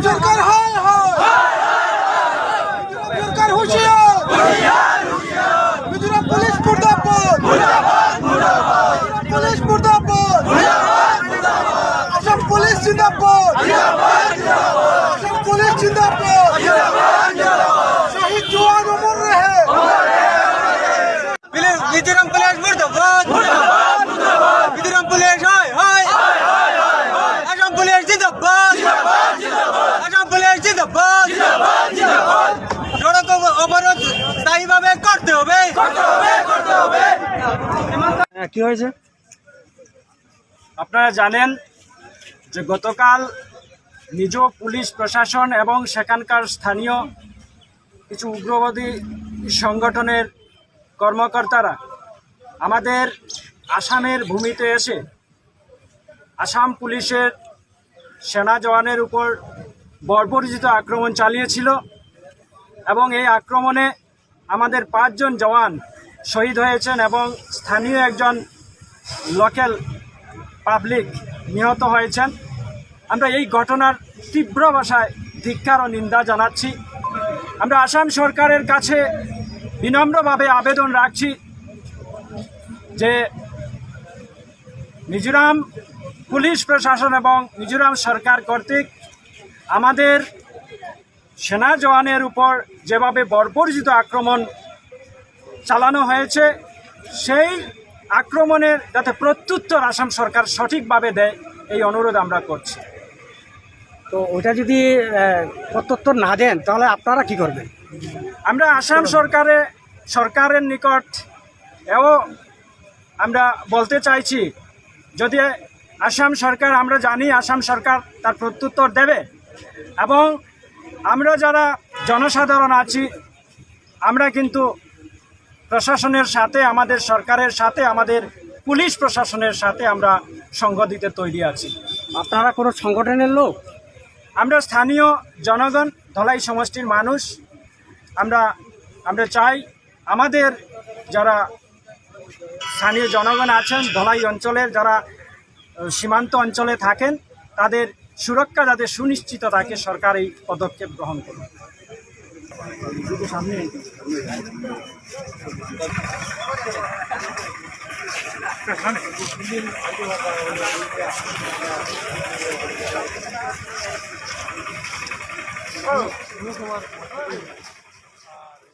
সরকার হয় সরকার হুঁশিয়ার মিজোরাম পুলিশ মুর্দাবাদ পুলিশ মুর্দাবাদ আসাম পুলিশ জিন্দাবাদ আসাম পুলিশ জিন্দাবাদ শহীদ জওয়ান অমর রহে মিজোরাম পুলিশ মুর্দাবাদ মিজোরাম পুলিশ হয় আসাম পুলিশ জিন্দাবাদ আসাম পুলিশ জিন্দাবাদ সড়ক অবরোধ স্থায়ীভাবে করতে হবে। কি হয়েছে? আপনারা জানেন যে গতকাল নিজ পুলিশ প্রশাসন এবং সেখানকার স্থানীয় কিছু উগ্রবাদী সংগঠনের কর্মকর্তারা আমাদের আসামের ভূমিতে এসে আসাম পুলিশের সেনা জওয়ানের উপর বর্বরোচিত আক্রমণ চালিয়েছিল এবং এই আক্রমণে আমাদের 5 জন জওয়ান শহীদ হয়েছেন এবং স্থানীয় একজন লোকাল পাবলিক নিহত হয়েছেন। আমরা এই ঘটনার তীব্র ভাষায় ধিক্কার ও নিন্দা জানাচ্ছি। আমরা আসাম সরকারের কাছে বিনম্রভাবে আবেদন রাখছি যে মিজোরাম পুলিশ প্রশাসন এবং মিজোরাম সরকার কর্তৃক আমাদের সেনা জওয়ানের উপর যেভাবে বর্বরোচিত আক্রমণ চালানো হয়েছে সেই আক্রমণের যাতে প্রত্যুত্তর আসাম সরকার সঠিকভাবে দেয় এই অনুরোধ আমরা করছি। তো ওইটা যদি প্রত্যুত্তর না দেন তাহলে আপনারা কি করবেন? আমরা আসাম সরকারের নিকট এও আমরা বলতে চাইছি, যদি আসাম সরকার, আমরা জানি আসাম সরকার তার প্রত্যুত্তর দেবে এবং আমরা যারা জনসাধারণ আছি আমরা কিন্তু প্রশাসনের সাথে, আমাদের সরকারের সাথে, আমাদের পুলিশ প্রশাসনের সাথে আমরা সঙ্গ দিতে তৈরি আছি। আপনারা কোনো সংগঠনের লোক? আমরা স্থানীয় জনগণ, ধলাই সমষ্টির মানুষ। আমরা চাই আমাদের যারা স্থানীয় জনগণ আছেন ধলাই অঞ্চলের, যারা সীমান্ত অঞ্চলে থাকেন, তাদের সুরক্ষা যাতে সুনিশ্চিত থাকে, সরকার এই পদক্ষেপ গ্রহণ করবে। সামনে